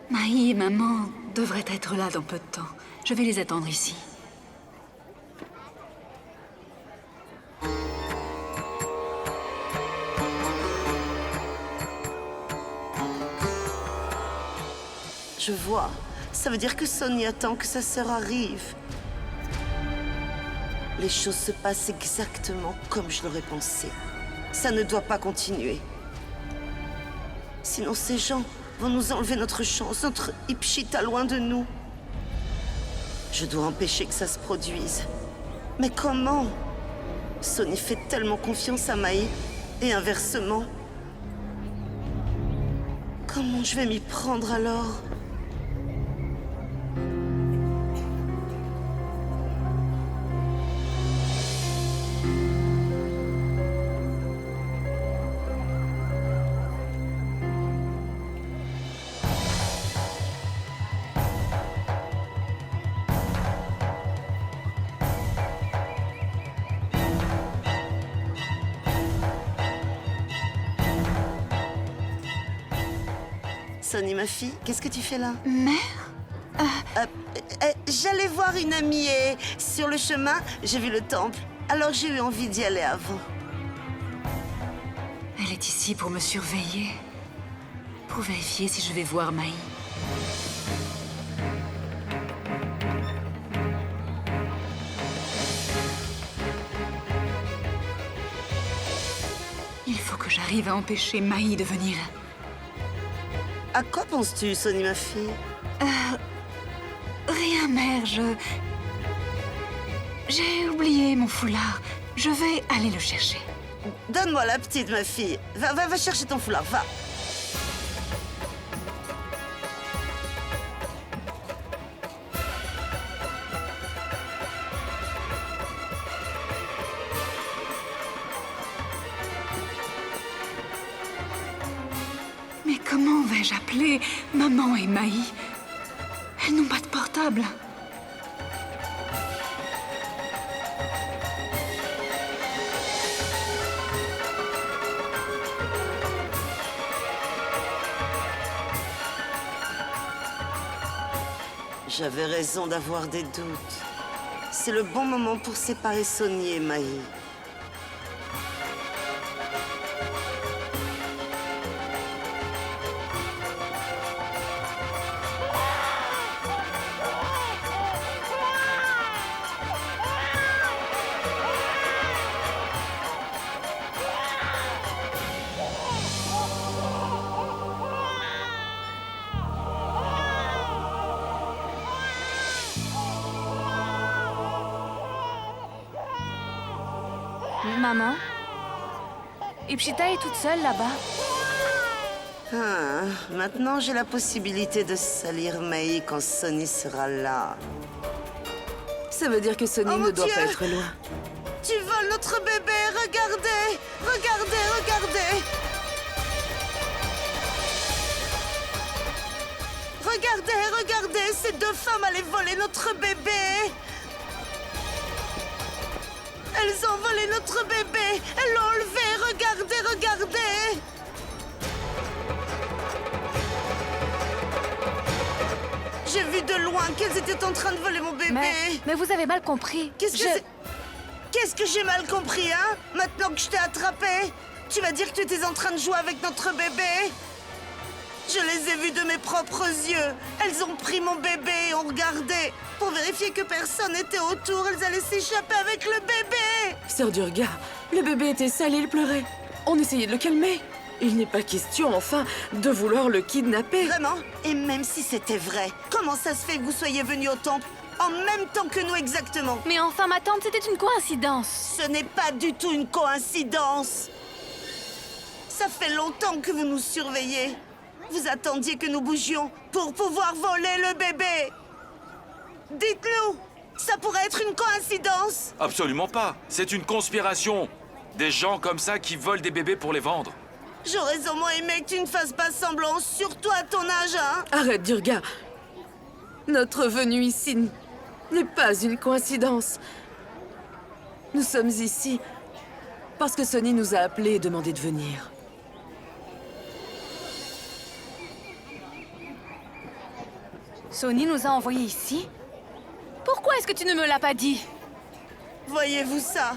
Maï et maman devraient être là dans peu de temps. Je vais les attendre ici. Je vois. Ça veut dire que Sonny attend que sa sœur arrive. Les choses se passent exactement comme je l'aurais pensé. Ça ne doit pas continuer. Sinon ces gens vont nous enlever notre chance, notre Ipshita loin de nous. Je dois empêcher que ça se produise. Mais comment? Sonny fait tellement confiance à Maï, et inversement. Comment je vais m'y prendre alors? Sonny, ma fille, qu'est-ce que tu fais là? Mère? J'allais voir une amie et sur le chemin, j'ai vu le temple. Alors j'ai eu envie d'y aller avant. Elle est ici pour me surveiller. Pour vérifier si je vais voir Maï. Il faut que j'arrive à empêcher Maï de venir. À quoi penses-tu, Sonny, ma fille? Rien, mère, j'ai oublié mon foulard. Je vais aller le chercher. Donne-moi la petite, ma fille. Va chercher ton foulard, va. Mais comment vais-je appeler maman et Maï? Elles n'ont pas de portable. J'avais raison d'avoir des doutes. C'est le bon moment pour séparer Sonny et Maï. Maman? Ipshita est toute seule là-bas. Ah, maintenant j'ai la possibilité de salir Maï quand Sonny sera là. Ça veut dire que Sonny Oh, ne mon doit Dieu! pas être loin. Tu voles notre bébé! Regardez! Regardez, regardez! Regardez, regardez! Ces deux femmes allaient voler notre bébé! Elles ont volé notre bébé! Elles l'ont enlevé! Regardez, regardez! J'ai vu de loin qu'elles étaient en train de voler mon bébé! Mais vous avez mal compris. Qu'est-ce que j'ai mal compris, hein? Maintenant que je t'ai attrapé, tu vas dire que tu étais en train de jouer avec notre bébé? Je les ai vues de mes propres yeux. Elles ont pris mon bébé et ont regardé. Pour vérifier que personne n'était autour, elles allaient s'échapper avec le bébé. Sœur Durga, le bébé était sale et il pleurait. On essayait de le calmer. Il n'est pas question, enfin, de vouloir le kidnapper. Vraiment? Et même si c'était vrai, comment ça se fait que vous soyez venus au temple en même temps que nous exactement? Mais enfin, ma tante, c'était une coïncidence. Ce n'est pas du tout une coïncidence. Ça fait longtemps que vous nous surveillez. Vous attendiez que nous bougions pour pouvoir voler le bébé. Dites-nous, ça pourrait être une coïncidence? Absolument pas. C'est une conspiration. Des gens comme ça qui volent des bébés pour les vendre. J'aurais au moins aimé que tu ne fasses pas semblant, surtout à ton âge, hein? Arrête, Durga. Notre venue ici n'est pas une coïncidence. Nous sommes ici parce que Sonny nous a appelés et demandé de venir. Sony nous a envoyés ici? Pourquoi est-ce que tu ne me l'as pas dit? Voyez-vous ça?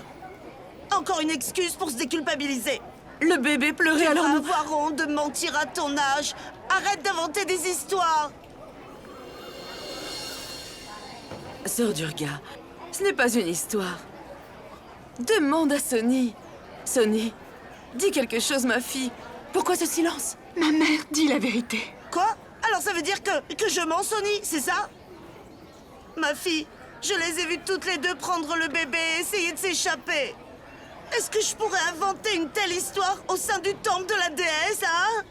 Encore une excuse pour se déculpabiliser. Le bébé pleurait Tu alors vas nous... avoir honte de mentir à ton âge. Arrête d'inventer des histoires. Sœur Durga, ce n'est pas une histoire. Demande à Sony. Sony, dis quelque chose, ma fille. Pourquoi ce silence? Ma mère dit la vérité. Quoi? Alors ça veut dire que je mens, Sony, c'est ça? Ma fille, je les ai vues toutes les deux prendre le bébé et essayer de s'échapper. Est-ce que je pourrais inventer une telle histoire au sein du temple de la déesse, hein?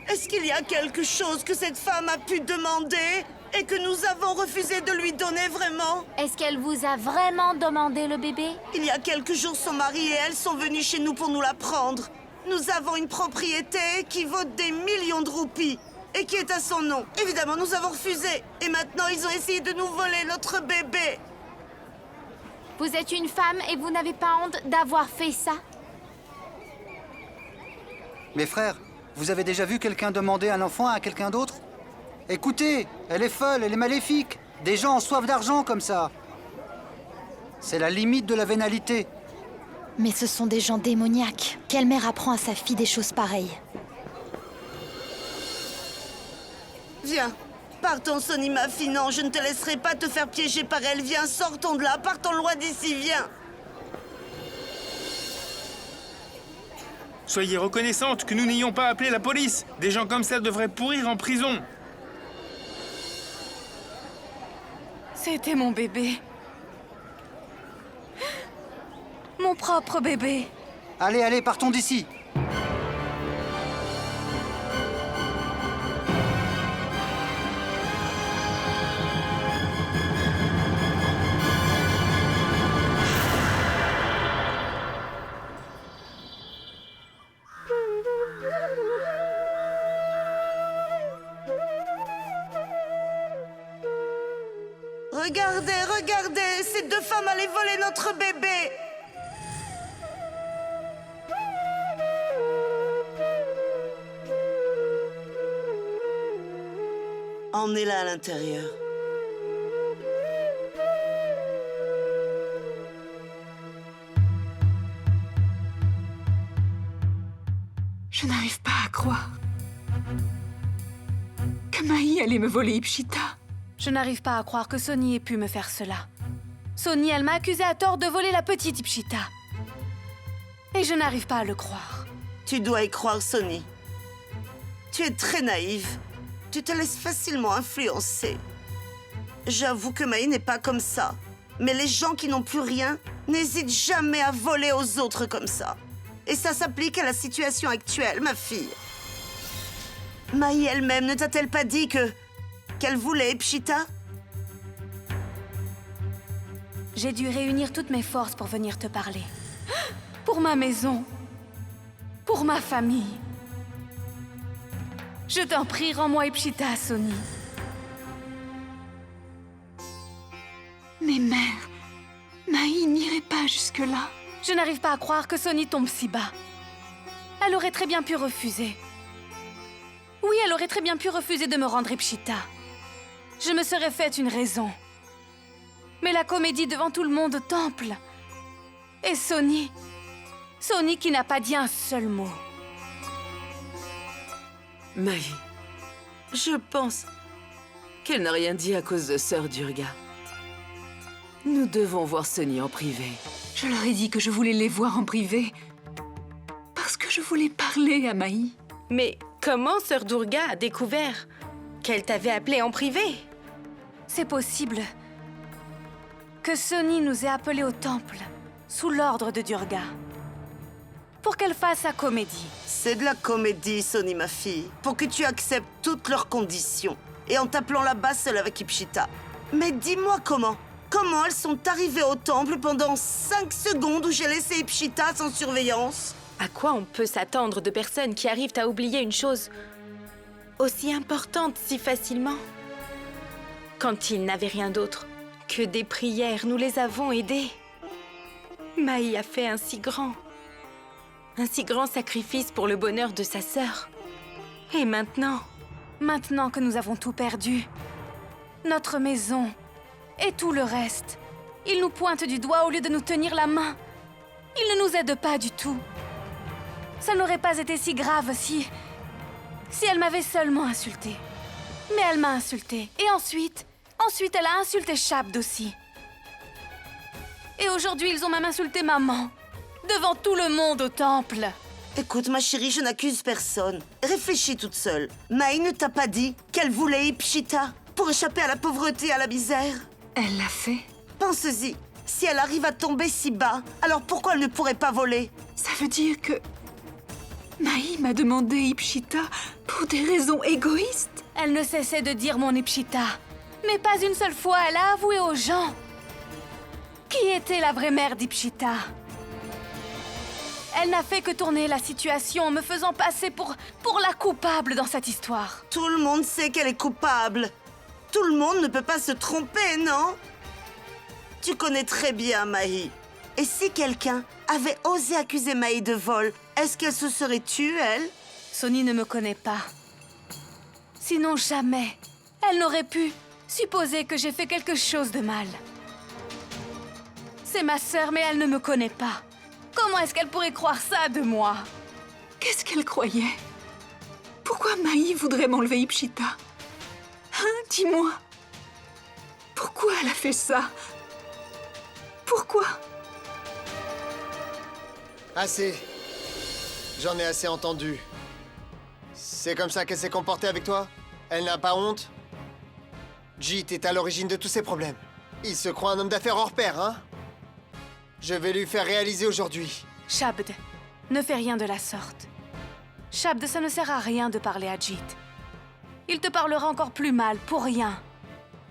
Est-ce qu'il y a quelque chose que cette femme a pu demander et que nous avons refusé de lui donner vraiment? Est-ce qu'elle vous a vraiment demandé le bébé? Il y a quelques jours, son mari et elle sont venus chez nous pour nous la prendre. Nous avons une propriété qui vaut des millions de roupies et qui est à son nom. Évidemment, nous avons refusé. Et maintenant, ils ont essayé de nous voler notre bébé. Vous êtes une femme et vous n'avez pas honte d'avoir fait ça? Mes frères, vous avez déjà vu quelqu'un demander un enfant à quelqu'un d'autre? Écoutez, elle est folle, elle est maléfique. Des gens en soif d'argent comme ça. C'est la limite de la vénalité. Mais ce sont des gens démoniaques. Quelle mère apprend à sa fille des choses pareilles? Viens. Partons, Sony, ma fille. Non, je ne te laisserai pas te faire piéger par elle. Viens, sortons de là. Partons loin d'ici, viens. Soyez reconnaissante que nous n'ayons pas appelé la police. Des gens comme ça devraient pourrir en prison. C'était mon bébé. Mon propre bébé. Allez, allez, partons d'ici. Regardez, regardez. Ces deux femmes allaient voler notre bébé. Emmenez-la à l'intérieur. Je n'arrive pas à croire que Maï allait me voler Ipshita. Je n'arrive pas à croire que Sony ait pu me faire cela. Sony, elle m'a accusé à tort de voler la petite Ipshita. Et je n'arrive pas à le croire. Tu dois y croire, Sony. Tu es très naïve. Tu te laisses facilement influencer. J'avoue que Maï n'est pas comme ça. Mais les gens qui n'ont plus rien n'hésitent jamais à voler aux autres comme ça. Et ça s'applique à la situation actuelle, ma fille. Maï elle-même ne t'a-t-elle pas dit qu'elle voulait Ipshita? J'ai dû réunir toutes mes forces pour venir te parler. Pour ma maison. Pour ma famille. Je t'en prie, rends-moi Ipshita, Sony. Mais mère, Maï n'irait pas jusque-là. Je n'arrive pas à croire que Sony tombe si bas. Elle aurait très bien pu refuser. Oui, elle aurait très bien pu refuser de me rendre Ipshita. Je me serais faite une raison. Mais la comédie devant tout le monde au temple. Et Sony... Sony qui n'a pas dit un seul mot. Maï, je pense qu'elle n'a rien dit à cause de Sœur Durga. Nous devons voir Sony en privé. Je leur ai dit que je voulais les voir en privé. Parce que je voulais parler à Maï. Mais comment Sœur Durga a découvert qu'elle t'avait appelé en privé? C'est possible que Sony nous ait appelés au temple, sous l'ordre de Durga, pour qu'elle fasse sa comédie. C'est de la comédie, Sony, ma fille. Pour que tu acceptes toutes leurs conditions. Et en t'appelant là-bas seule avec Ipshita. Mais dis-moi comment? Comment elles sont arrivées au temple pendant 5 secondes où j'ai laissé Ipshita sans surveillance? À quoi on peut s'attendre de personnes qui arrivent à oublier une chose aussi importante si facilement? Quand ils n'avaient rien d'autre que des prières, nous les avons aidés. Maï a fait un si grand sacrifice pour le bonheur de sa sœur. Et maintenant, Maintenant que nous avons tout perdu, notre maison et tout le reste, ils nous pointent du doigt au lieu de nous tenir la main. Ils ne nous aident pas du tout. Ça n'aurait pas été si grave si elle m'avait seulement insultée. Mais elle m'a insultée. Et ensuite elle a insulté Shabd aussi. Et aujourd'hui, ils ont même insulté maman. Devant tout le monde au temple. Écoute, ma chérie, je n'accuse personne. Réfléchis toute seule. Maï ne t'a pas dit qu'elle voulait Ipshita pour échapper à la pauvreté et à la misère? Elle l'a fait. Pense-y. Si elle arrive à tomber si bas, alors pourquoi elle ne pourrait pas voler? Ça veut dire que... Maï m'a demandé Ipshita pour des raisons égoïstes. Elle ne cessait de dire mon Ipshita. Mais pas une seule fois, elle a avoué aux gens qui était la vraie mère d'Ipshita. Elle n'a fait que tourner la situation en me faisant passer pour la coupable dans cette histoire. Tout le monde sait qu'elle est coupable. Tout le monde ne peut pas se tromper, non? Tu connais très bien Maï. Et si quelqu'un avait osé accuser Maï de vol, est-ce qu'elle se serait tue, elle? Sony ne me connaît pas. Sinon, jamais, elle n'aurait pu supposer que j'ai fait quelque chose de mal. C'est ma sœur, mais elle ne me connaît pas. Comment est-ce qu'elle pourrait croire ça de moi? Qu'est-ce qu'elle croyait? Pourquoi Maï voudrait m'enlever Ipshita? Hein, dis-moi. Pourquoi elle a fait ça? Pourquoi? Assez. J'en ai assez entendu. C'est comme ça qu'elle s'est comportée avec toi? Elle n'a pas honte? Jeet est à l'origine de tous ces problèmes. Il se croit un homme d'affaires hors pair, hein? Je vais lui faire réaliser aujourd'hui. Shabd, ne fais rien de la sorte. Shabd, ça ne sert à rien de parler à Jeet. Il te parlera encore plus mal, pour rien.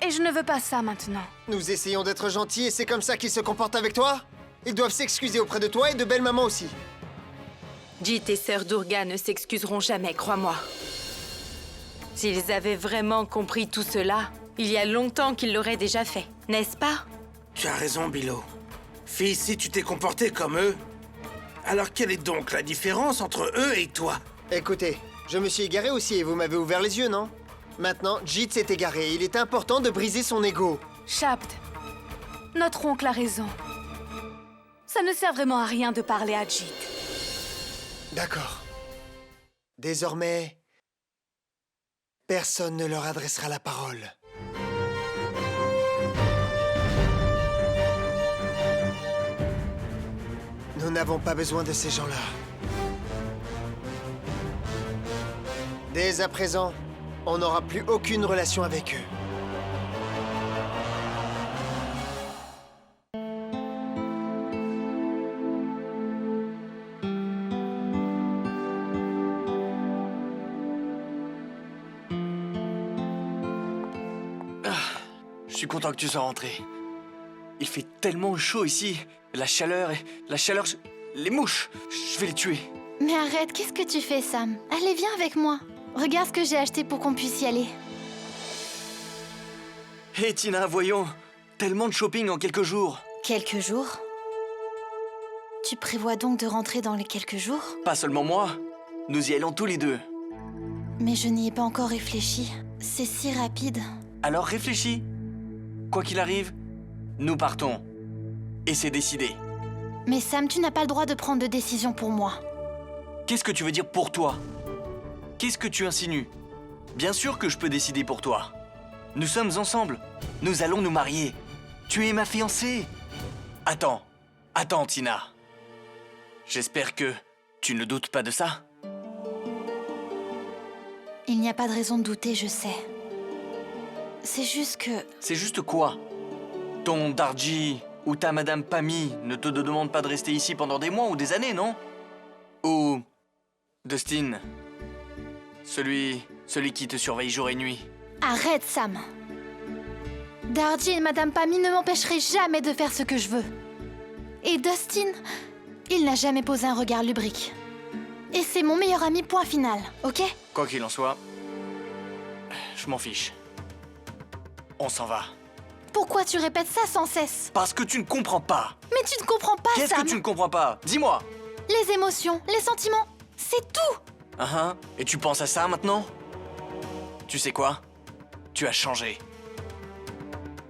Et je ne veux pas ça maintenant. Nous essayons d'être gentils et c'est comme ça qu'ils se comportent avec toi? Ils doivent s'excuser auprès de toi et de belle-maman aussi. Jeet et Sœur Durga ne s'excuseront jamais, crois-moi. S'ils avaient vraiment compris tout cela, il y a longtemps qu'ils l'auraient déjà fait, n'est-ce pas? Tu as raison, Bilo. Fille, si tu t'es comporté comme eux, alors quelle est donc la différence entre eux et toi? Écoutez, je me suis égaré aussi et vous m'avez ouvert les yeux, non? Maintenant, Jeet s'est égaré. Il est important de briser son ego. Shabd, notre oncle a raison. Ça ne sert vraiment à rien de parler à Jeet. D'accord. Désormais, personne ne leur adressera la parole. Nous n'avons pas besoin de ces gens-là. Dès à présent, on n'aura plus aucune relation avec eux. Je suis content que tu sois rentré. Il fait tellement chaud ici. La chaleur, les mouches, je vais les tuer. Mais arrête, qu'est-ce que tu fais, Sam? Allez, viens avec moi. Regarde ce que j'ai acheté pour qu'on puisse y aller. Hé Tina, voyons. Tellement de shopping en quelques jours. Quelques jours? Tu prévois donc de rentrer dans les quelques jours? Pas seulement moi. Nous y allons tous les deux. Mais je n'y ai pas encore réfléchi. C'est si rapide. Alors réfléchis. Quoi qu'il arrive, nous partons. Et c'est décidé. Mais Sam, tu n'as pas le droit de prendre de décision pour moi. Qu'est-ce que tu veux dire pour toi? Qu'est-ce que tu insinues? Bien sûr que je peux décider pour toi. Nous sommes ensemble. Nous allons nous marier. Tu es ma fiancée. Attends, Tina. J'espère que tu ne doutes pas de ça. Il n'y a pas de raison de douter, je sais. C'est juste que... C'est juste quoi? Ton Darji ou ta Madame Pami ne te demande pas de rester ici pendant des mois ou des années, non? Ou... Dustin, celui qui te surveille jour et nuit. Arrête, Sam. Darji et Madame Pami ne m'empêcheraient jamais de faire ce que je veux. Et Dustin, il n'a jamais posé un regard lubrique. Et c'est mon meilleur ami, point final, ok? Quoi qu'il en soit, je m'en fiche. On s'en va. Pourquoi tu répètes ça sans cesse? Parce que tu ne comprends pas. Mais tu ne comprends pas, Qu'est-ce Sam. que tu ne comprends pas? Dis-moi. Les émotions, les sentiments, c'est tout. Et tu penses à ça maintenant? Tu sais quoi? Tu as changé.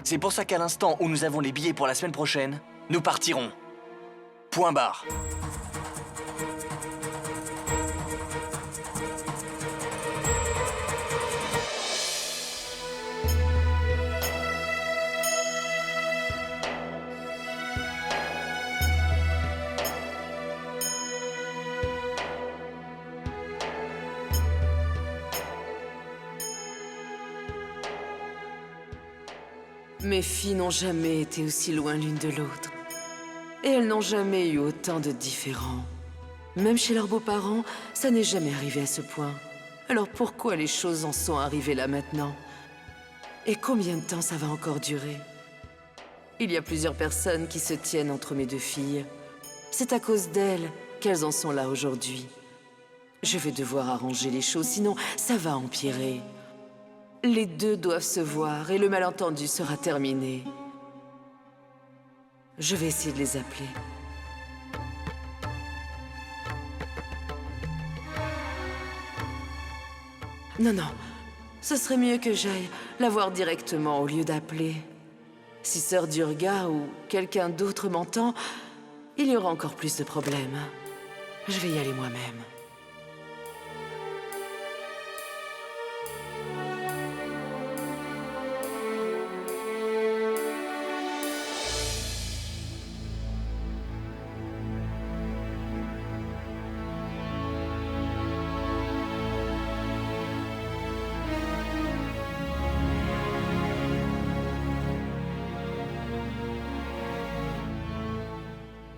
C'est pour ça qu'à l'instant où nous avons les billets pour la semaine prochaine, nous partirons. Point barre. Mes filles n'ont jamais été aussi loin l'une de l'autre. Et elles n'ont jamais eu autant de différends. Même chez leurs beaux-parents, ça n'est jamais arrivé à ce point. Alors pourquoi les choses en sont arrivées là maintenant? Et combien de temps ça va encore durer? Il y a plusieurs personnes qui se tiennent entre mes deux filles. C'est à cause d'elles qu'elles en sont là aujourd'hui. Je vais devoir arranger les choses, sinon ça va empirer. Les deux doivent se voir et le malentendu sera terminé. Je vais essayer de les appeler. Non, non. Ce serait mieux que j'aille la voir directement au lieu d'appeler. Si Sœur Durga ou quelqu'un d'autre m'entend, il y aura encore plus de problèmes. Je vais y aller moi-même.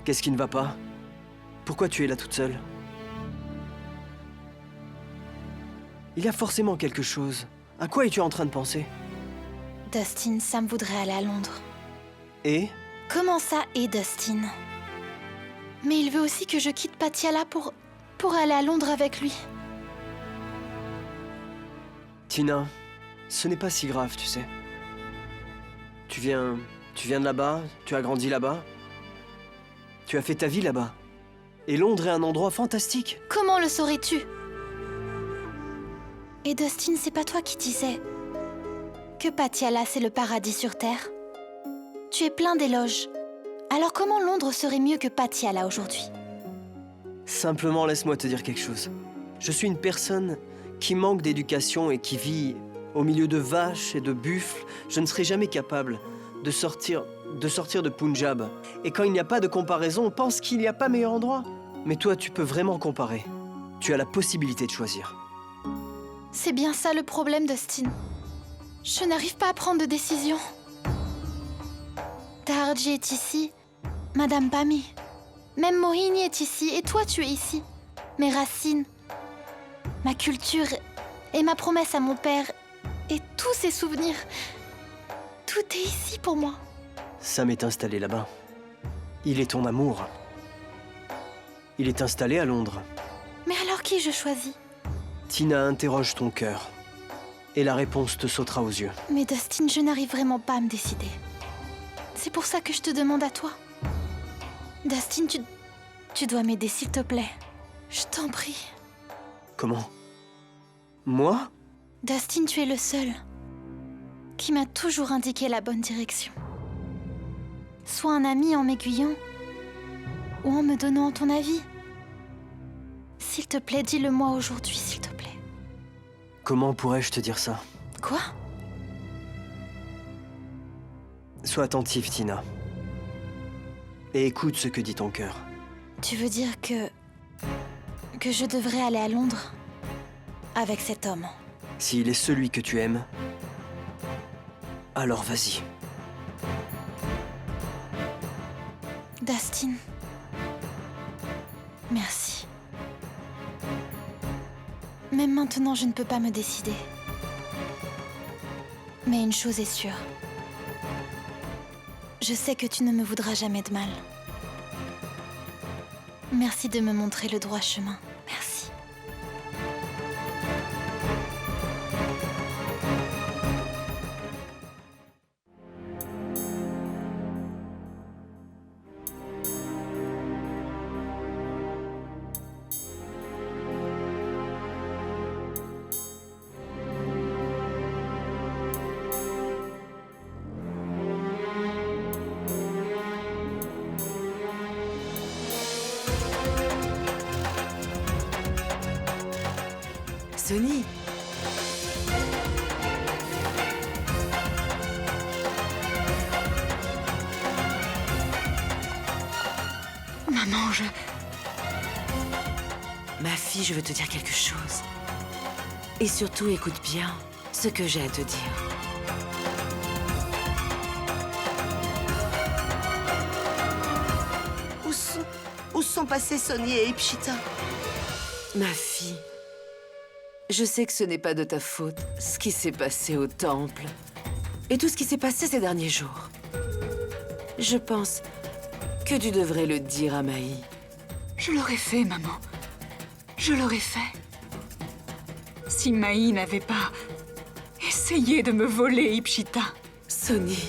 Qu'est-ce qui ne va pas? Pourquoi tu es là toute seule? Il y a forcément quelque chose. À quoi es-tu en train de penser? Dustin, Sam voudrait aller à Londres. Et? Comment ça, et Dustin? Mais il veut aussi que je quitte Patiala pour aller à Londres avec lui. Tina, ce n'est pas si grave, tu sais. Tu viens de là-bas, tu as grandi là-bas. Tu as fait ta vie là-bas. Et Londres est un endroit fantastique. Comment le saurais-tu? Et Dustin, c'est pas toi qui disais que Patiala, c'est le paradis sur Terre? Tu es plein d'éloges. Alors comment Londres serait mieux que Patiala aujourd'hui? Simplement, laisse-moi te dire quelque chose. Je suis une personne qui manque d'éducation et qui vit au milieu de vaches et de buffles. Je ne serai jamais capable de sortir de Punjab. Et quand il n'y a pas de comparaison, on pense qu'il n'y a pas meilleur endroit. Mais toi, tu peux vraiment comparer. Tu as la possibilité de choisir. C'est bien ça le problème, Dustin. Je n'arrive pas à prendre de décision. Darji est ici, Madame Pami. Même Mohini est ici, et toi tu es ici. Mes racines, ma culture et ma promesse à mon père, et tous ses souvenirs. Tout est ici pour moi. Sam est installé là-bas. Il est ton amour. Il est installé à Londres. Mais alors qui je choisis? Tina, interroge ton cœur. Et la réponse te sautera aux yeux. Mais Dustin, je n'arrive vraiment pas à me décider. C'est pour ça que je te demande à toi. Dustin, tu dois m'aider, s'il te plaît. Je t'en prie. Comment? Moi? Dustin, tu es le seul qui m'a toujours indiqué la bonne direction. Sois un ami en m'aiguillant ou en me donnant ton avis. S'il te plaît, dis-le-moi aujourd'hui, s'il te plaît. Comment pourrais-je te dire ça? Quoi? Sois attentive, Tina. Et écoute ce que dit ton cœur. Tu veux dire que je devrais aller à Londres avec cet homme? S'il est celui que tu aimes, alors vas-y. Dustin, merci. Même maintenant, je ne peux pas me décider. Mais une chose est sûre. Je sais que tu ne me voudras jamais de mal. Merci de me montrer le droit chemin. Merci. Maman, Ma fille, je veux te dire quelque chose. Et surtout, écoute bien ce que j'ai à te dire. Où sont passés Sonny et Ipshita? Ma fille, je sais que ce n'est pas de ta faute, ce qui s'est passé au temple. Et tout ce qui s'est passé ces derniers jours. Je pense que tu devrais le dire à Maï. Je l'aurais fait, maman. Je l'aurais fait. Si Maï n'avait pas essayé de me voler Ipshita. Sonny,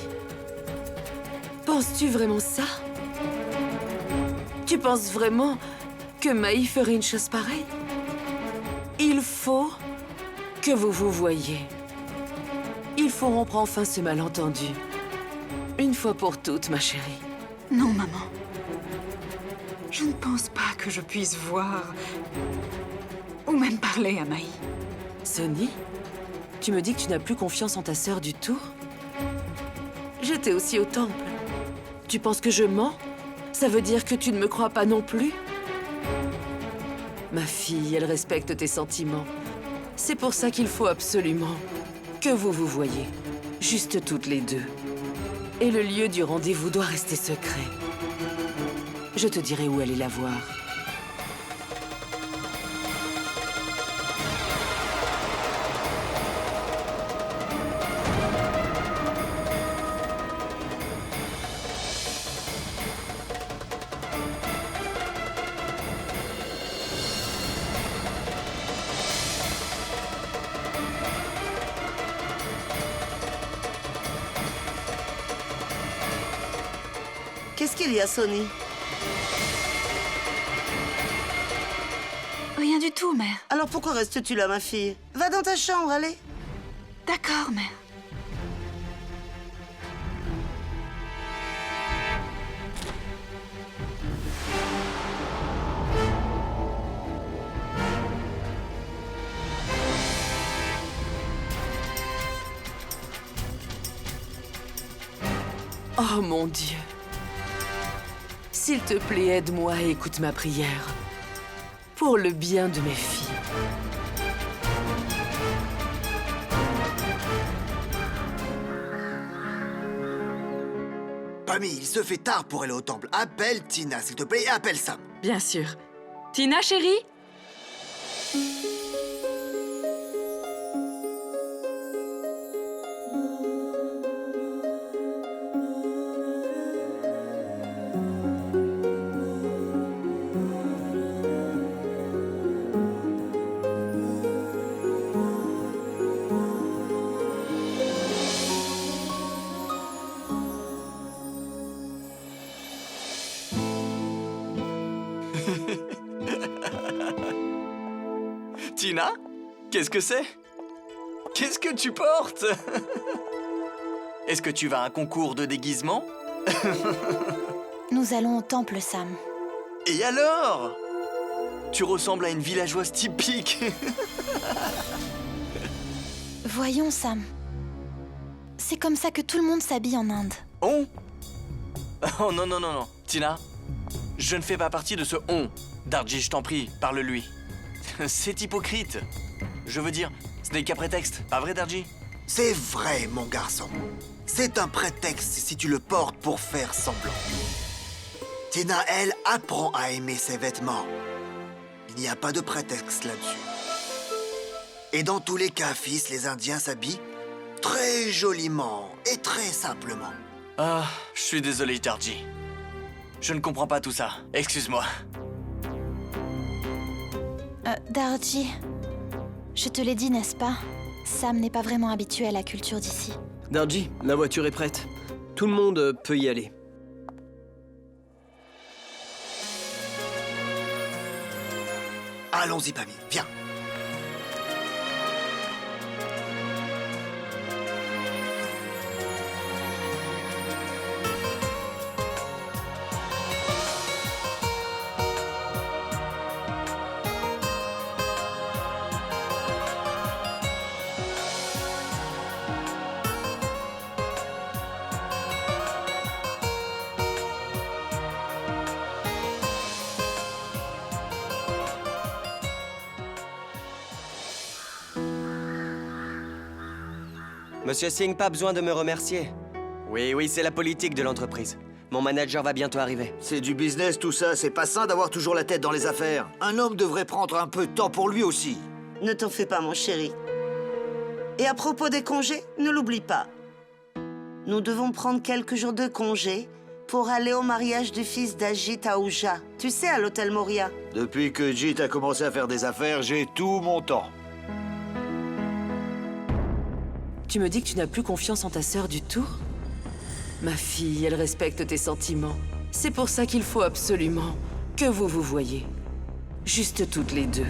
penses-tu vraiment ça? Tu penses vraiment que Maï ferait une chose pareille? Il faut que vous vous voyiez. Il faut rompre enfin ce malentendu. Une fois pour toutes, ma chérie. Non, maman. Je ne pense pas que je puisse voir ou même parler à Maï. Sonny, tu me dis que tu n'as plus confiance en ta sœur du tout? J'étais aussi au temple. Tu penses que je mens? Ça veut dire que tu ne me crois pas non plus? Ma fille, elle respecte tes sentiments. C'est pour ça qu'il faut absolument que vous vous voyiez. Juste toutes les deux. Et le lieu du rendez-vous doit rester secret. Je te dirai où aller la voir. Qu'est-ce qu'il y a, Sonny? Rien du tout, mère. Alors pourquoi restes-tu là, ma fille? Va dans ta chambre, allez. D'accord, mère. Oh mon Dieu. S'il te plaît, aide-moi et écoute ma prière. Pour le bien de mes filles. Pammy, il se fait tard pour aller au temple. Appelle Tina, s'il te plaît, et appelle Sam. Bien sûr. Tina, chérie? Tina? Qu'est-ce que c'est? Qu'est-ce que tu portes? Est-ce que tu vas à un concours de déguisement? Nous allons au temple, Sam. Et alors? Tu ressembles à une villageoise typique. Voyons, Sam. C'est comme ça que tout le monde s'habille en Inde. On? Oh non, non, non, non. Tina, je ne fais pas partie de ce on. Darji, je t'en prie, parle-lui. C'est hypocrite. Je veux dire, ce n'est qu'un prétexte, pas vrai, Darji? C'est vrai, mon garçon. C'est un prétexte si tu le portes pour faire semblant. Tina, elle, apprend à aimer ses vêtements. Il n'y a pas de prétexte là-dessus. Et dans tous les cas, fils, les Indiens s'habillent très joliment et très simplement. Ah, je suis désolé, Darji. Je ne comprends pas tout ça. Excuse-moi. Darji, je te l'ai dit, n'est-ce pas? Sam n'est pas vraiment habitué à la culture d'ici. Darji, la voiture est prête. Tout le monde peut y aller. Allons-y, Pammy, viens. Monsieur Singh, pas besoin de me remercier. Oui, c'est la politique de l'entreprise. Mon manager va bientôt arriver. C'est du business tout ça, c'est pas sain d'avoir toujours la tête dans les affaires. Un homme devrait prendre un peu de temps pour lui aussi. Ne t'en fais pas, mon chéri. Et à propos des congés, ne l'oublie pas. Nous devons prendre quelques jours de congé pour aller au mariage du fils d'Ajit à Ouja. Tu sais, à l'hôtel Moria. Depuis que Jit a commencé à faire des affaires, j'ai tout mon temps. Tu me dis que tu n'as plus confiance en ta sœur du tout? Ma fille, elle respecte tes sentiments. C'est pour ça qu'il faut absolument que vous vous voyiez. Juste toutes les deux.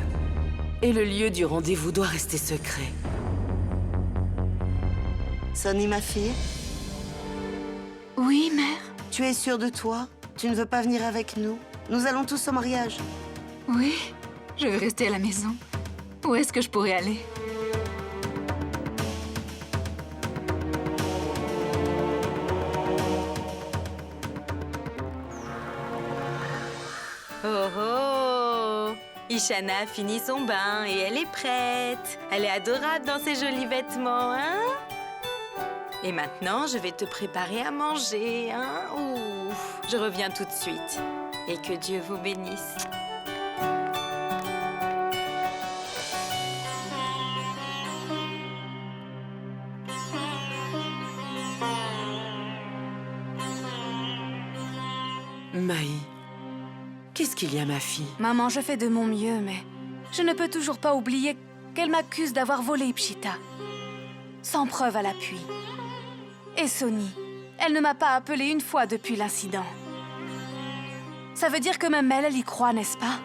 Et le lieu du rendez-vous doit rester secret. Sonny, ma fille? Oui, mère? Tu es sûre de toi? Tu ne veux pas venir avec nous? Nous allons tous au mariage. Oui, je vais rester à la maison. Où est-ce que je pourrais aller? Oh oh! Ishana a fini son bain et elle est prête. Elle est adorable dans ses jolis vêtements, hein? Et maintenant, je vais te préparer à manger, hein? Ouf! Je reviens tout de suite. Et que Dieu vous bénisse. Maï, qu'est-ce qu'il y a, ma fille? Maman, je fais de mon mieux, mais je ne peux toujours pas oublier qu'elle m'accuse d'avoir volé Ipshita. Sans preuve à l'appui. Et Sonny, elle ne m'a pas appelée une fois depuis l'incident. Ça veut dire que même elle y croit, n'est-ce pas?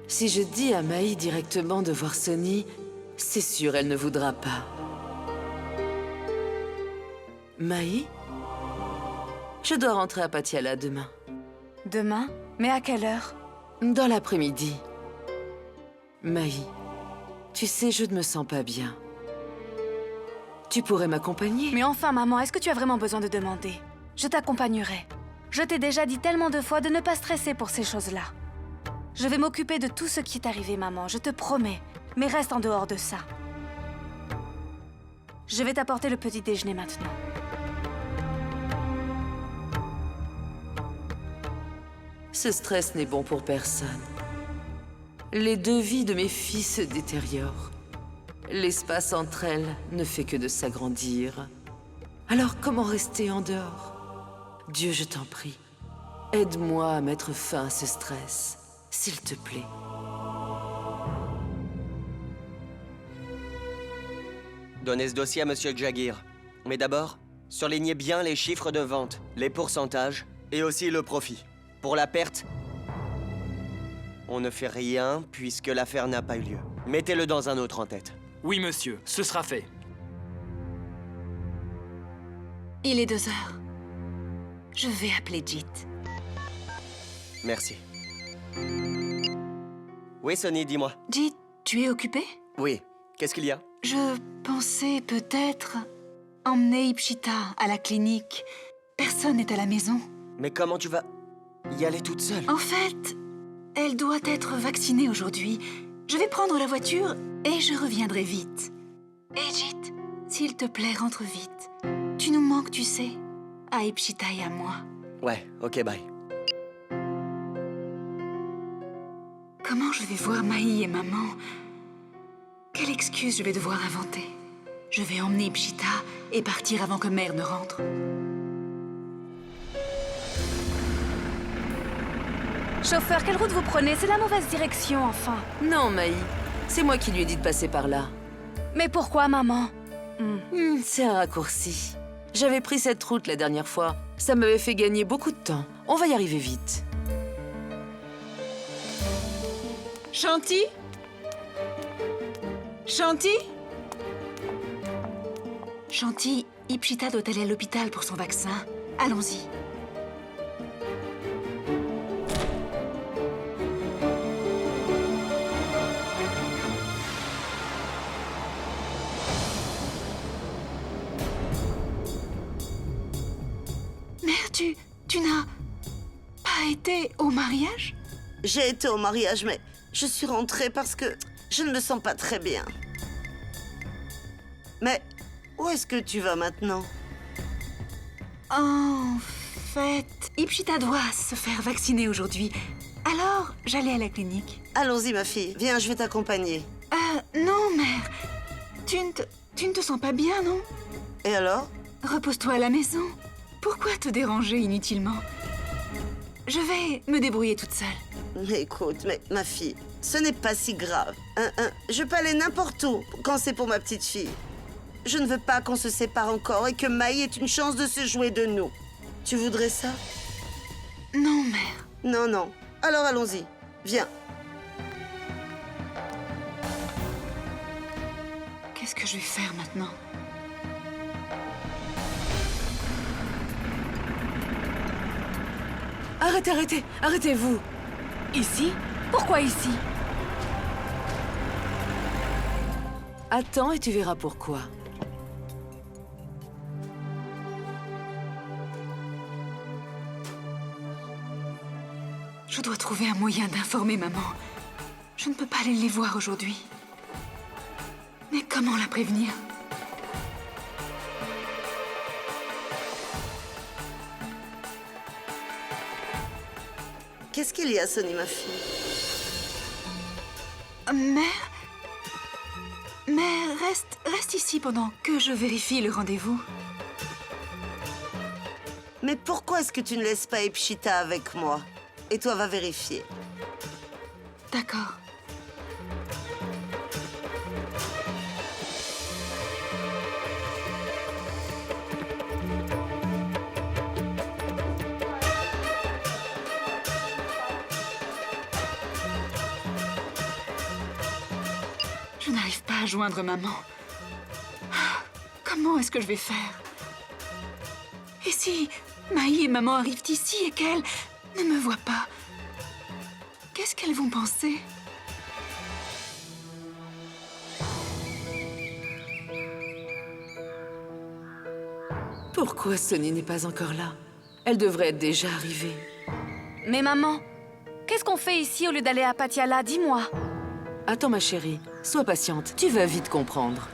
Si je dis à Maï directement de voir Sonny, c'est sûr, elle ne voudra pas. Maï, je dois rentrer à Patiala demain. Demain? Mais à quelle heure? Dans l'après-midi. Maï, tu sais, je ne me sens pas bien. Tu pourrais m'accompagner? Mais enfin, maman, est-ce que tu as vraiment besoin de demander? Je t'accompagnerai. Je t'ai déjà dit tellement de fois de ne pas stresser pour ces choses-là. Je vais m'occuper de tout ce qui est arrivé, maman, je te promets. Mais reste en dehors de ça. Je vais t'apporter le petit déjeuner maintenant. Ce stress n'est bon pour personne. Les deux vies de mes filles se détériorent. L'espace entre elles ne fait que de s'agrandir. Alors comment rester en dehors? Dieu, je t'en prie, aide-moi à mettre fin à ce stress, s'il te plaît. Donnez ce dossier à Monsieur Jagir. Mais d'abord, surlignez bien les chiffres de vente, les pourcentages et aussi le profit. Pour la perte, on ne fait rien puisque l'affaire n'a pas eu lieu. Mettez-le dans un autre en tête. Oui, monsieur, ce sera fait. Il est 2 heures. Je vais appeler Jit. Merci. Oui, Sonny, dis-moi. Jit, tu es occupé? Oui. Qu'est-ce qu'il y a? Je pensais peut-être emmener Ipshita à la clinique. Personne n'est à la maison. Mais comment tu vas y aller toute seule? En fait, elle doit être vaccinée aujourd'hui. Je vais prendre la voiture et je reviendrai vite. Et Jit, s'il te plaît, rentre vite. Tu nous manques, tu sais, à Ipshita et à moi. Ouais, ok, bye. Comment je vais voir Maï et maman? Quelle excuse je vais devoir inventer? Je vais emmener Ipshita et partir avant que mère ne rentre. Chauffeur, quelle route vous prenez? C'est la mauvaise direction, enfin. Non, Maï, c'est moi qui lui ai dit de passer par là. Mais pourquoi, maman? C'est un raccourci. J'avais pris cette route la dernière fois. Ça m'avait fait gagner beaucoup de temps. On va y arriver vite. Shanti? Shanti? Shanti, Ipshita doit aller à l'hôpital pour son vaccin. Allons-y. Mère, tu n'as pas été au mariage? J'ai été au mariage, mais je suis rentrée parce que je ne me sens pas très bien. Mais Où est-ce que tu vas maintenant? En fait, Ipshita doit se faire vacciner aujourd'hui. Alors, j'allais à la clinique. Allons-y, ma fille. Viens, je vais t'accompagner. Non, mère. Tu ne te sens pas bien, non? Et alors? Repose-toi à la maison. Pourquoi te déranger inutilement? Je vais me débrouiller toute seule. Mais écoute, ma fille, ce n'est pas si grave. Je peux aller n'importe où quand c'est pour ma petite fille. Je ne veux pas qu'on se sépare encore et que Maï ait une chance de se jouer de nous. Tu voudrais ça? Non, mère. Non, non. Alors allons-y. Viens. Qu'est-ce que je vais faire maintenant? Arrêtez, arrêtez-vous. Ici? Pourquoi ici? Attends et tu verras pourquoi. Je dois trouver un moyen d'informer maman. Je ne peux pas aller les voir aujourd'hui. Mais comment la prévenir? Qu'est-ce qu'il y a, Sonny, ma fille? Mère? Mère, reste ici pendant que je vérifie le rendez-vous. Mais pourquoi est-ce que tu ne laisses pas Ipshita avec moi? Et toi, va vérifier. D'accord. Je n'arrive pas à joindre maman. Comment est-ce que je vais faire? Et si Maï et maman arrivent ici et qu'elles ne me voient pas? Qu'est-ce qu'elles vont penser? Pourquoi Sonny n'est pas encore là? Elle devrait être déjà arrivée. Mais maman, qu'est-ce qu'on fait ici au lieu d'aller à Patiala? Dis-moi. Attends, ma chérie, sois patiente. Tu vas vite comprendre.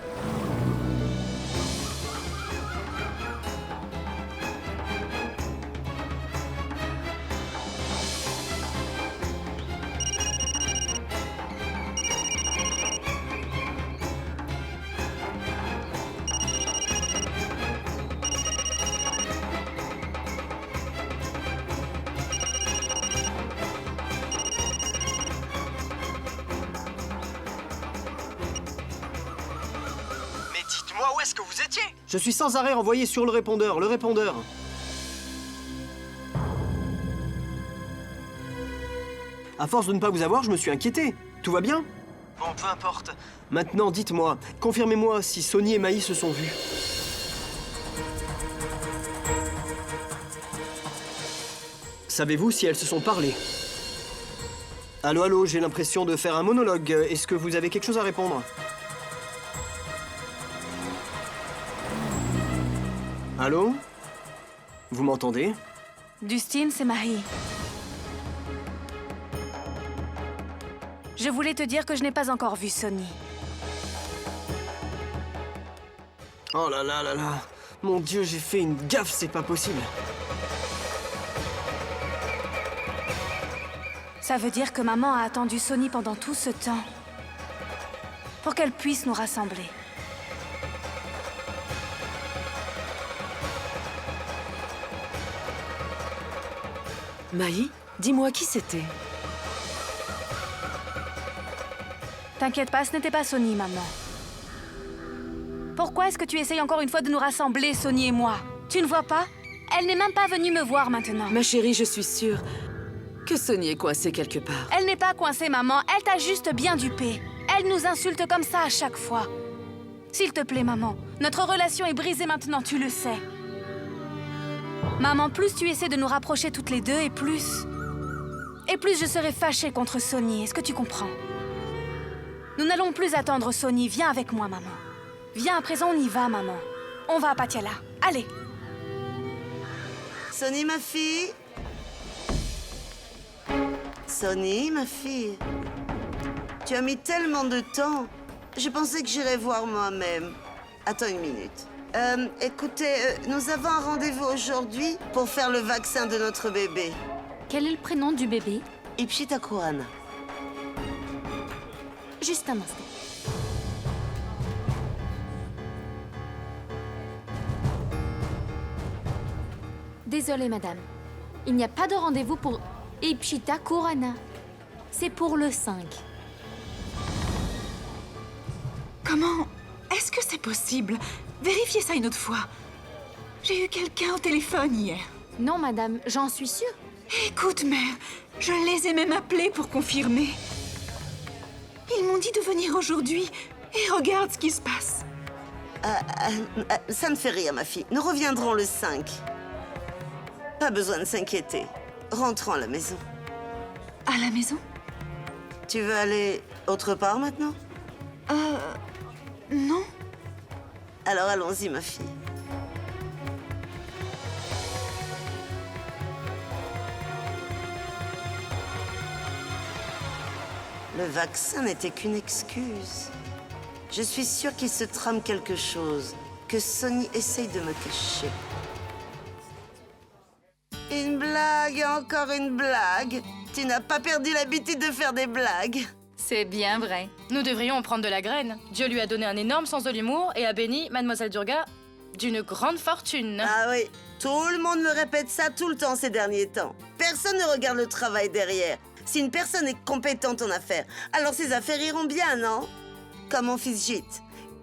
Où est-ce que vous étiez? Je suis sans arrêt envoyé sur le répondeur, À force de ne pas vous avoir, je me suis inquiété. Tout va bien? Bon, peu importe. Maintenant, dites-moi, confirmez-moi si Sonny et Maï se sont vus. Savez-vous si elles se sont parlé? Allô, allô, j'ai l'impression de faire un monologue. Est-ce que vous avez quelque chose à répondre? Allô? Vous m'entendez? Dustin, c'est Marie. Je voulais te dire que je n'ai pas encore vu Sonny. Oh là là là là. Mon Dieu, j'ai fait une gaffe, c'est pas possible. Ça veut dire que maman a attendu Sonny pendant tout ce temps pour qu'elle puisse nous rassembler. Maï, dis-moi qui c'était. T'inquiète pas, ce n'était pas Sonny, maman. Pourquoi est-ce que tu essayes encore une fois de nous rassembler, Sonny et moi? Tu ne vois pas? Elle n'est même pas venue me voir maintenant. Ma chérie, je suis sûre que Sonny est coincée quelque part. Elle n'est pas coincée, maman. Elle t'a juste bien dupée. Elle nous insulte comme ça à chaque fois. S'il te plaît, maman. Notre relation est brisée maintenant, tu le sais. Maman, plus tu essaies de nous rapprocher toutes les deux, et plus je serai fâchée contre Sonny. Est-ce que tu comprends? Nous n'allons plus attendre Sonny. Viens avec moi, maman. Viens, à présent, on y va, maman. On va à Patiala. Allez. Sonny, ma fille. Sonny, ma fille. Tu as mis tellement de temps. Je pensais que j'irais voir moi-même. Attends une minute. Écoutez, nous avons un rendez-vous aujourd'hui pour faire le vaccin de notre bébé. Quel est le prénom du bébé? Ipshita Kurana. Juste un instant. Désolée, madame. Il n'y a pas de rendez-vous pour Ipshita Kurana. C'est pour le 5. Comment est-ce que c'est possible? Vérifiez ça une autre fois. J'ai eu quelqu'un au téléphone hier. Non, madame, j'en suis sûre. Écoute, mère, je les ai même appelés pour confirmer. Ils m'ont dit de venir aujourd'hui. Et regarde ce qui se passe. Ça ne fait rien, ma fille. Nous reviendrons le 5. Pas besoin de s'inquiéter. Rentrons à la maison. À la maison? Tu veux aller autre part maintenant? Non. Alors allons-y, ma fille. Le vaccin n'était qu'une excuse. Je suis sûre qu'il se trame quelque chose, que Sonny essaye de me cacher. Une blague, encore une blague. Tu n'as pas perdu l'habitude de faire des blagues. C'est bien vrai. Nous devrions en prendre de la graine. Dieu lui a donné un énorme sens de l'humour et a béni Mademoiselle Durga d'une grande fortune. Ah oui, tout le monde me répète ça tout le temps ces derniers temps. Personne ne regarde le travail derrière. Si une personne est compétente en affaires, alors ses affaires iront bien, non? Comme mon fils Jit.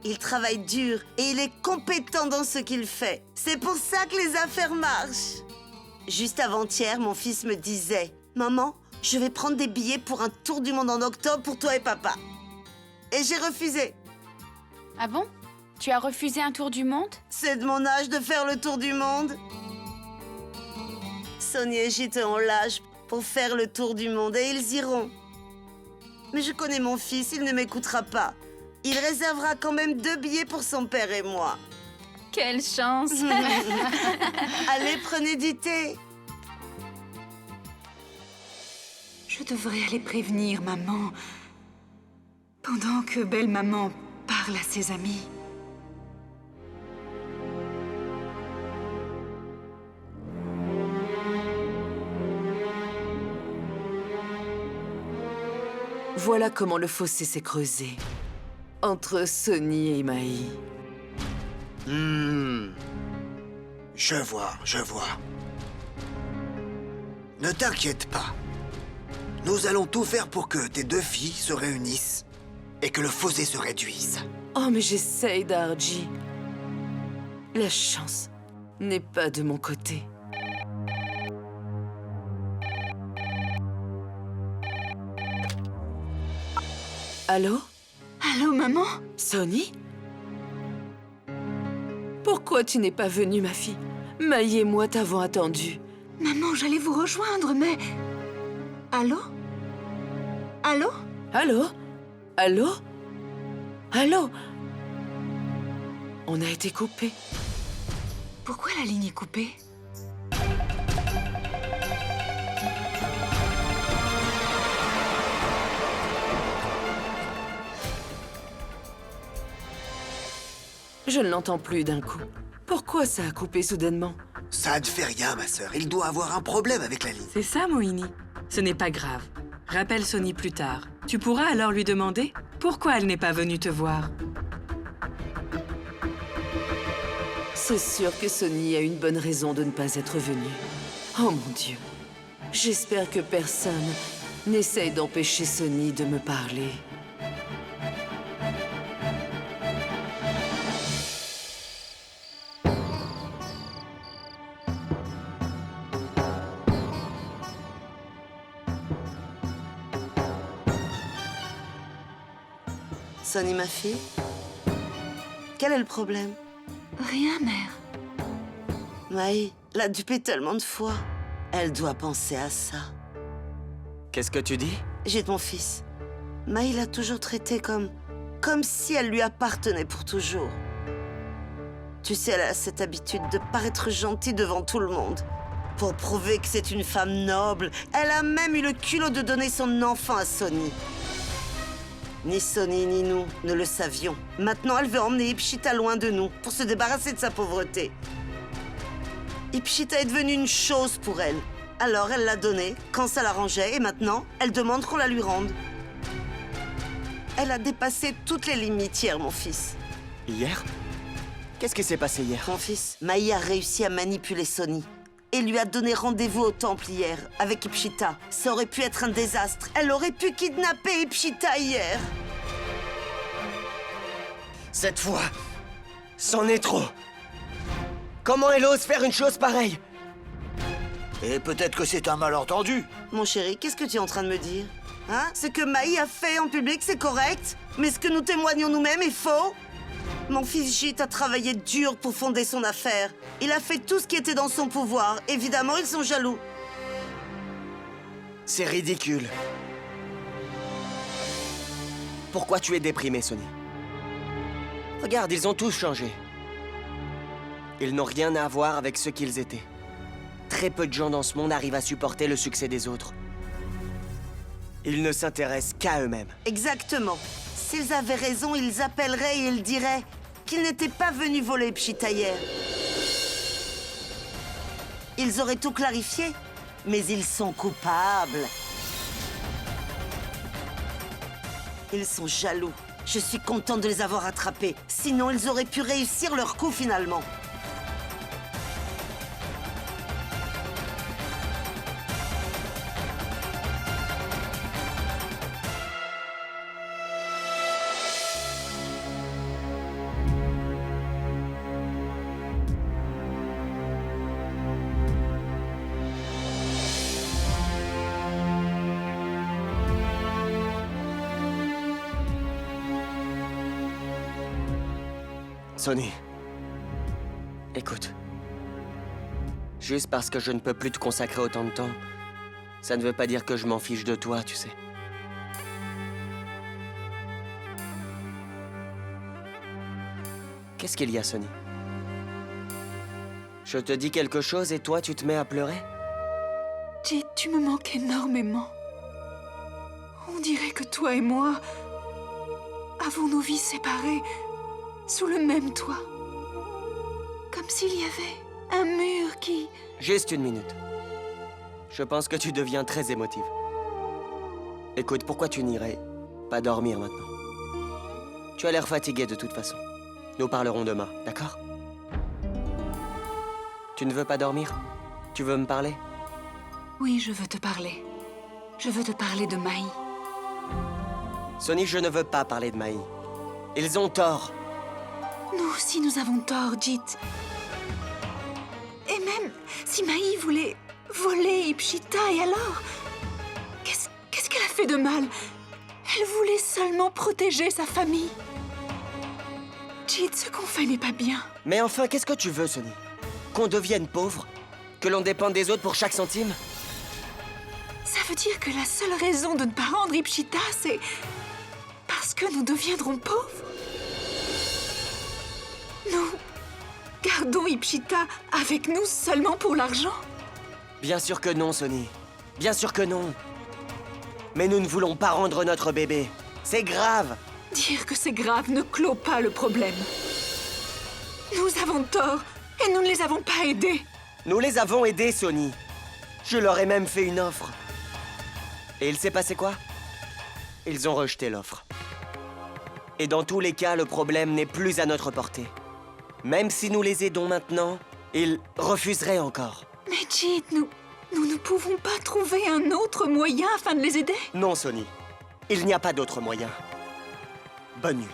Il travaille dur et il est compétent dans ce qu'il fait. C'est pour ça que les affaires marchent. Juste avant-hier, mon fils me disait « Maman, je vais prendre des billets pour un tour du monde en octobre pour toi et papa. » Et j'ai refusé. Ah bon? Tu as refusé un tour du monde? C'est de mon âge de faire le tour du monde. Sonny et Jit ont l'âge pour faire le tour du monde et ils iront. Mais je connais mon fils, il ne m'écoutera pas. Il réservera quand même 2 billets pour son père et moi. Quelle chance! Allez, prenez du thé. Je devrais aller prévenir maman. Pendant que belle maman parle à ses amis. Voilà comment le fossé s'est creusé. Entre Sonny et Maï. Je vois. Ne t'inquiète pas. Nous allons tout faire pour que tes 2 filles se réunissent et que le fossé se réduise. Oh, mais j'essaye, Darji. La chance n'est pas de mon côté. Allô? Allô, maman? Sonny? Pourquoi tu n'es pas venue, ma fille? Maï et moi t'avons attendu. Maman, j'allais vous rejoindre, mais... Allô? Allô? Allô? Allô? Allô? On a été coupés. Pourquoi la ligne est coupée? Je ne l'entends plus d'un coup. Pourquoi ça a coupé soudainement? Ça ne fait rien, ma sœur. Il doit avoir un problème avec la ligne. C'est ça, Mohini. Ce n'est pas grave. Rappelle Sonny plus tard. Tu pourras alors lui demander pourquoi elle n'est pas venue te voir. C'est sûr que Sonny a une bonne raison de ne pas être venue. Oh mon Dieu. J'espère que personne n'essaye d'empêcher Sonny de me parler. Sonny, ma fille? Quel est le problème? Rien, mère. Maï l'a dupée tellement de fois. Elle doit penser à ça. Qu'est-ce que tu dis? J'ai mon fils. Maï l'a toujours traité comme si elle lui appartenait pour toujours. Tu sais, elle a cette habitude de paraître gentille devant tout le monde. Pour prouver que c'est une femme noble, elle a même eu le culot de donner son enfant à Sonny. Ni Sonny ni nous ne le savions. Maintenant, elle veut emmener Ipchita loin de nous pour se débarrasser de sa pauvreté. Ipchita est devenue une chose pour elle. Alors elle l'a donnée quand ça l'arrangeait et maintenant, elle demande qu'on la lui rende. Elle a dépassé toutes les limites hier, mon fils. Hier? Qu'est-ce qui s'est passé hier? Mon fils, Maï a réussi à manipuler Sonny et lui a donné rendez-vous au temple hier avec Ipchita. Ça aurait pu être un désastre. Elle aurait pu kidnapper Ipchita hier. Cette fois, c'en est trop. Comment elle ose faire une chose pareille? Et peut-être que c'est un malentendu. Mon chéri, qu'est-ce que tu es en train de me dire? Hein? Ce que Maï a fait en public, c'est correct? Mais ce que nous témoignons nous-mêmes est faux? Mon fils Jit a travaillé dur pour fonder son affaire. Il a fait tout ce qui était dans son pouvoir. Évidemment, ils sont jaloux. C'est ridicule. Pourquoi tu es déprimée, Sonny? Regarde, ils ont tous changé. Ils n'ont rien à voir avec ce qu'ils étaient. Très peu de gens dans ce monde arrivent à supporter le succès des autres. Ils ne s'intéressent qu'à eux-mêmes. Exactement. S'ils avaient raison, ils appelleraient et ils diraient qu'ils n'étaient pas venus voler Ipchita hier. Ils auraient tout clarifié, mais ils sont coupables. Ils sont jaloux. Je suis contente de les avoir attrapés. Sinon, ils auraient pu réussir leur coup finalement. Sonny, écoute. Juste parce que je ne peux plus te consacrer autant de temps, ça ne veut pas dire que je m'en fiche de toi, tu sais. Qu'est-ce qu'il y a, Sonny? Je te dis quelque chose et toi, tu te mets à pleurer? Jit, tu me manques énormément. On dirait que toi et moi avons nos vies séparées sous le même toit. Comme s'il y avait un mur qui... Juste une minute. Je pense que tu deviens très émotive. Écoute, pourquoi tu n'irais pas dormir maintenant? Tu as l'air fatigué de toute façon. Nous parlerons demain, d'accord? Tu ne veux pas dormir? Tu veux me parler? Oui, je veux te parler. Je veux te parler de Maï. Sonny, je ne veux pas parler de Maï. Ils ont tort. Nous aussi, nous avons tort, Jit. Et même si Maï voulait voler Ipchita, et alors? Qu'est-ce qu'elle a fait de mal? Elle voulait seulement protéger sa famille. Jit, ce qu'on fait n'est pas bien. Mais enfin, qu'est-ce que tu veux, Sonny? Qu'on devienne pauvre? Que l'on dépende des autres pour chaque centime? Ça veut dire que la seule raison de ne pas rendre Ipchita, c'est parce que nous deviendrons pauvres? Nous gardons Ipchita avec nous seulement pour l'argent? Bien sûr que non, Sonny. Bien sûr que non. Mais nous ne voulons pas rendre notre bébé. C'est grave. Dire que c'est grave ne clôt pas le problème. Nous avons tort et nous ne les avons pas aidés. Nous les avons aidés, Sonny. Je leur ai même fait une offre. Et il s'est passé quoi? Ils ont rejeté l'offre. Et dans tous les cas, le problème n'est plus à notre portée. Même si nous les aidons maintenant, ils refuseraient encore. Mais Jit, nous ne pouvons pas trouver un autre moyen afin de les aider? Non, Sonny. Il n'y a pas d'autre moyen. Bonne nuit.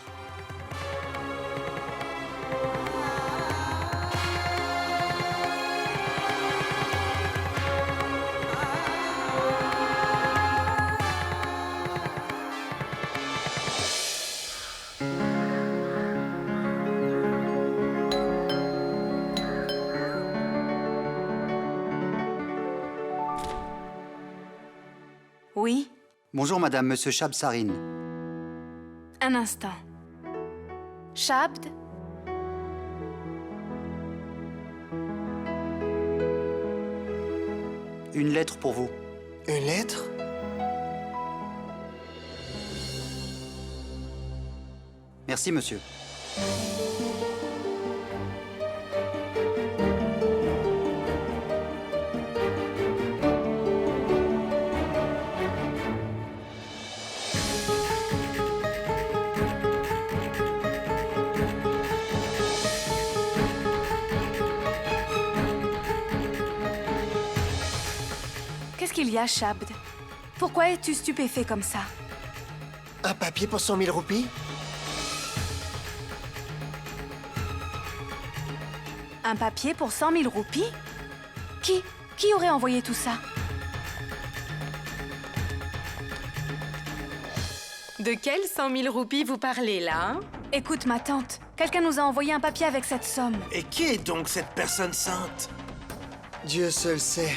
Oui? Bonjour, madame, monsieur Shabsarin. Un instant. Shabd? Une lettre pour vous. Une lettre? Merci, monsieur. Qu'est-ce qu'il y a, Shabd? Pourquoi es-tu stupéfait comme ça? Un papier pour 100 000 roupies? Un papier pour 100 000 roupies? Qui aurait envoyé tout ça? De quelles 100 000 roupies vous parlez, là, hein? Écoute, ma tante, quelqu'un nous a envoyé un papier avec cette somme. Et qui est donc cette personne sainte? Dieu seul sait.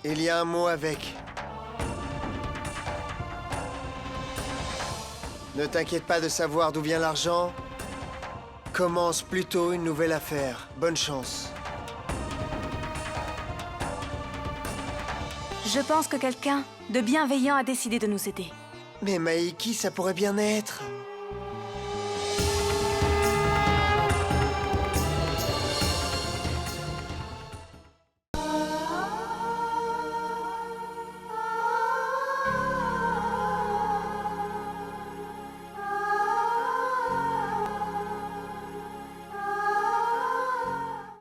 Il y a un mot avec. Ne t'inquiète pas de savoir d'où vient l'argent. Commence plutôt une nouvelle affaire. Bonne chance. Je pense que quelqu'un de bienveillant a décidé de nous aider. Mais Maïki, ça pourrait bien être.